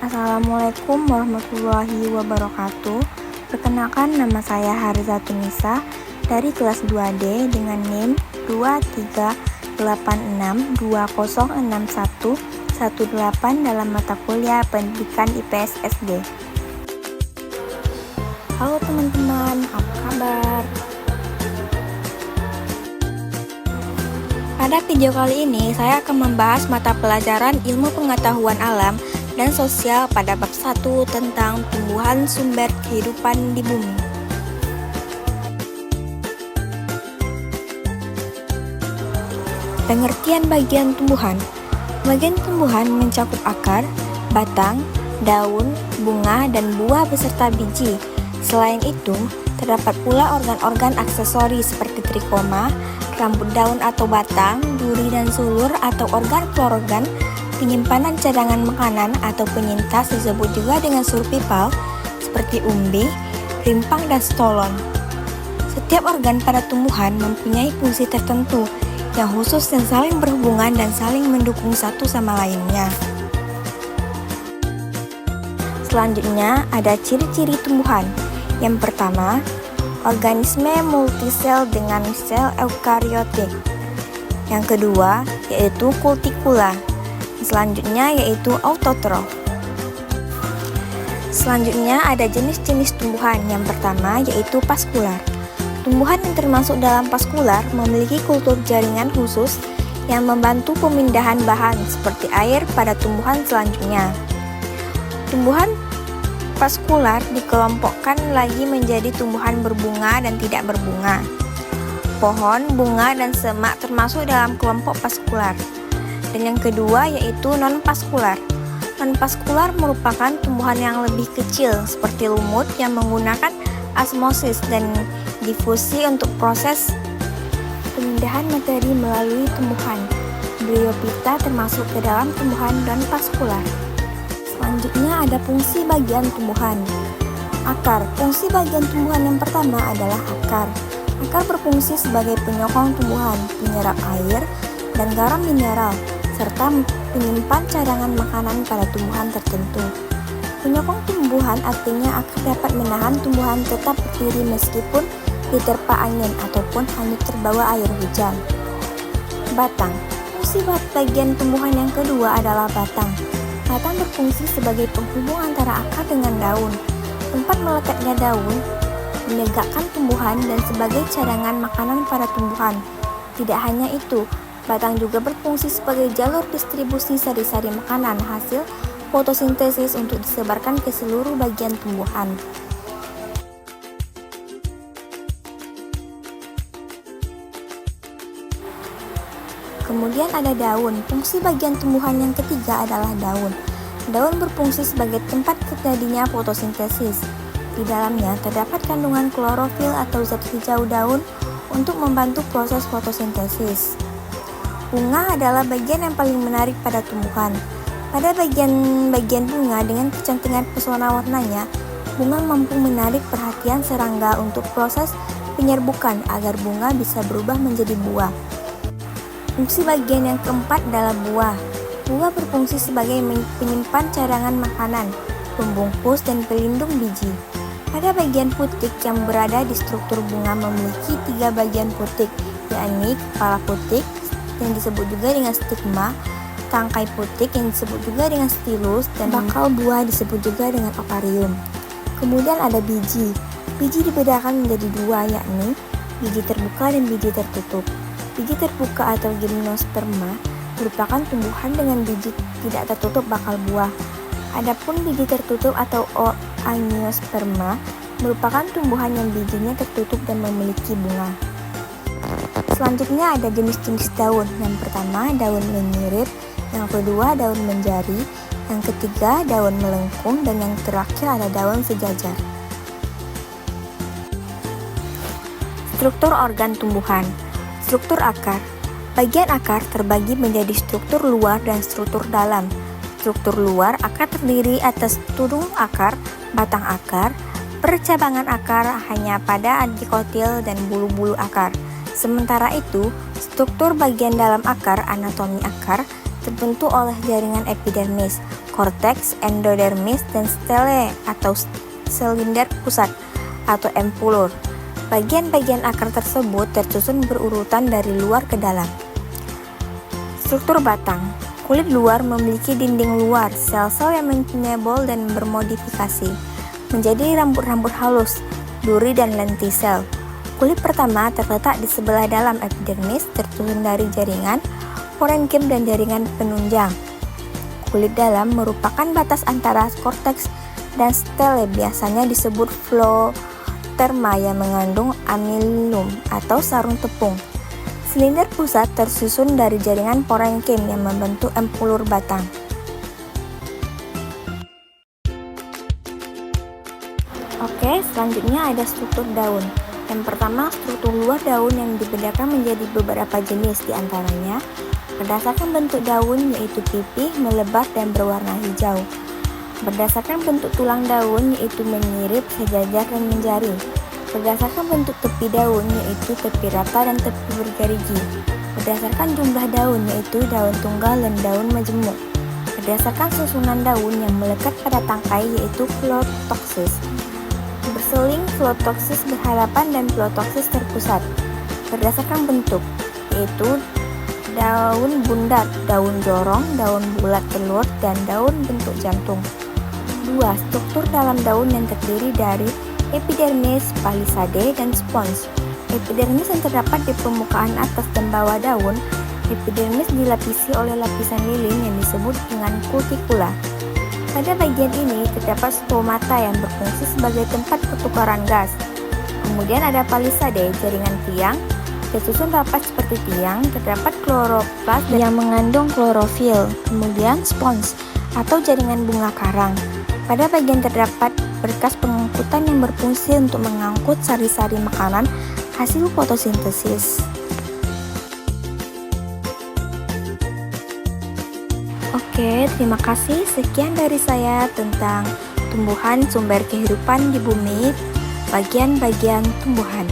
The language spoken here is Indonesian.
Assalamualaikum warahmatullahi wabarakatuh. Perkenalkan, nama saya Harizatun-Nisa dari kelas 2D dengan NIM 2386206118 dalam mata kuliah Pendidikan IPS SD. Halo teman-teman, apa kabar? Pada video kali ini, saya akan membahas mata pelajaran Ilmu Pengetahuan Alam dan Sosial pada bab 1 tentang tumbuhan sumber kehidupan di bumi. Pengertian bagian tumbuhan. Bagian tumbuhan mencakup akar, batang, daun, bunga, dan buah beserta biji. Selain itu, terdapat pula organ-organ aksesori seperti trikoma, rambut daun atau batang, duri dan sulur atau organ klororgan, penyimpanan cadangan makanan atau penyintas disebut juga dengan survival seperti umbi, rimpang, dan stolon. Setiap organ pada tumbuhan mempunyai fungsi tertentu yang khusus dan saling berhubungan dan saling mendukung satu sama lainnya. Selanjutnya ada ciri-ciri tumbuhan. Yang pertama, organisme multisel dengan sel eukariotik. Yang kedua, yaitu kultikula. Selanjutnya yaitu autotrof. Selanjutnya ada jenis-jenis tumbuhan. Yang pertama yaitu vaskular. Tumbuhan yang termasuk dalam vaskular memiliki kultur jaringan khusus yang membantu pemindahan bahan seperti air pada tumbuhan selanjutnya. Tumbuhan vaskular dikelompokkan lagi menjadi tumbuhan berbunga dan tidak berbunga. Pohon, bunga, dan semak termasuk dalam kelompok vaskular. Dan yang kedua yaitu non-vaskular. Non-vaskular merupakan tumbuhan yang lebih kecil seperti lumut yang menggunakan osmosis dan difusi untuk proses pemindahan materi melalui tumbuhan. Bryophyta termasuk ke dalam tumbuhan non-vaskular. Selanjutnya ada fungsi bagian tumbuhan. Akar. Fungsi bagian tumbuhan yang pertama adalah akar. Akar berfungsi sebagai penyokong tumbuhan, penyerap air, dan garam mineral, serta menyimpan cadangan makanan pada tumbuhan tertentu. Penyokong tumbuhan artinya akar dapat menahan tumbuhan tetap berdiri meskipun diterpa angin ataupun hanyut terbawa air hujan. Batang. Fungsi bagian tumbuhan yang kedua adalah batang. Batang berfungsi sebagai penghubung antara akar dengan daun. Tempat melekatnya daun menegakkan tumbuhan dan sebagai cadangan makanan pada tumbuhan. Tidak hanya itu, batang juga berfungsi sebagai jalur distribusi sari-sari makanan hasil fotosintesis untuk disebarkan ke seluruh bagian tumbuhan. Kemudian ada daun. Fungsi bagian tumbuhan yang ketiga adalah daun. Daun berfungsi sebagai tempat terjadinya fotosintesis. Di dalamnya terdapat kandungan klorofil atau zat hijau daun untuk membantu proses fotosintesis. Bunga adalah bagian yang paling menarik pada tumbuhan. Pada bagian bunga dengan kecantikan pesona warnanya, bunga mampu menarik perhatian serangga untuk proses penyerbukan agar bunga bisa berubah menjadi buah. Fungsi bagian yang keempat adalah buah. Buah berfungsi sebagai penyimpan cadangan makanan, pembungkus, dan pelindung biji. Pada bagian putik yang berada di struktur bunga memiliki 3 bagian putik, yakni kepala putik yang disebut juga dengan stigma, tangkai putik yang disebut juga dengan stilus, dan bakal buah disebut juga dengan ovarium. Kemudian ada biji. Biji dibedakan menjadi 2, yakni biji terbuka dan biji tertutup. Biji terbuka atau gimnosperma merupakan tumbuhan dengan biji tidak tertutup bakal buah. Adapun biji tertutup atau angiosperma merupakan tumbuhan yang bijinya tertutup dan memiliki bunga. Selanjutnya ada jenis-jenis daun. Yang pertama daun menyirip, yang kedua daun menjari, yang ketiga daun melengkung, dan yang terakhir ada daun sejajar. Struktur organ tumbuhan. Struktur akar. Bagian akar terbagi menjadi struktur luar dan struktur dalam. Struktur luar, akar terdiri atas tudung akar, batang akar, percabangan akar hanya pada dikotil dan bulu-bulu akar. Sementara itu, struktur bagian dalam akar, anatomi akar, terbentuk oleh jaringan epidermis, korteks, endodermis, dan stele atau silinder pusat atau empulur. Bagian-bagian akar tersebut tersusun berurutan dari luar ke dalam. Struktur batang. Kulit luar memiliki dinding luar, sel-sel yang menyebol dan bermodifikasi menjadi rambut-rambut halus, duri dan lentisel. Kulit pertama terletak di sebelah dalam epidermis, tersusun dari jaringan parenkim dan jaringan penunjang. Kulit dalam merupakan batas antara korteks dan stele, biasanya disebut floterma yang mengandung amilum atau sarung tepung. Silinder pusat tersusun dari jaringan parenkim yang membentuk empulur batang. Oke, selanjutnya ada struktur daun. Yang pertama, struktur luar daun yang dibedakan menjadi beberapa jenis, diantaranya berdasarkan bentuk daun yaitu pipih, melebar, dan berwarna hijau. Berdasarkan bentuk tulang daun yaitu menyirip, sejajar, dan menjaring. Berdasarkan bentuk tepi daun yaitu tepi rata dan tepi bergerigi. Berdasarkan jumlah daun yaitu daun tunggal dan daun majemuk. Berdasarkan susunan daun yang melekat pada tangkai yaitu phyllotoxis. Berseling, phyllotoxis berhadapan, dan phyllotoxis terpusat. Berdasarkan bentuk yaitu daun bundar, daun jorong, daun bulat telur, dan daun bentuk jantung. 2. Struktur dalam daun yang terdiri dari epidermis, palisade, dan spons. Epidermis yang terdapat di permukaan atas dan bawah daun. Epidermis dilapisi oleh lapisan lilin yang disebut dengan cuticula. Pada bagian ini terdapat stomata yang berfungsi sebagai tempat pertukaran gas. Kemudian ada palisade, jaringan tiang, tersusun rapat seperti tiang, terdapat kloroplas yang mengandung klorofil. Kemudian spons atau jaringan bunga karang. Pada bagian terdapat berkas pengangkutan yang berfungsi untuk mengangkut sari-sari makanan hasil fotosintesis. Oke, terima kasih. Sekian dari saya tentang tumbuhan sumber kehidupan di bumi, bagian-bagian tumbuhan.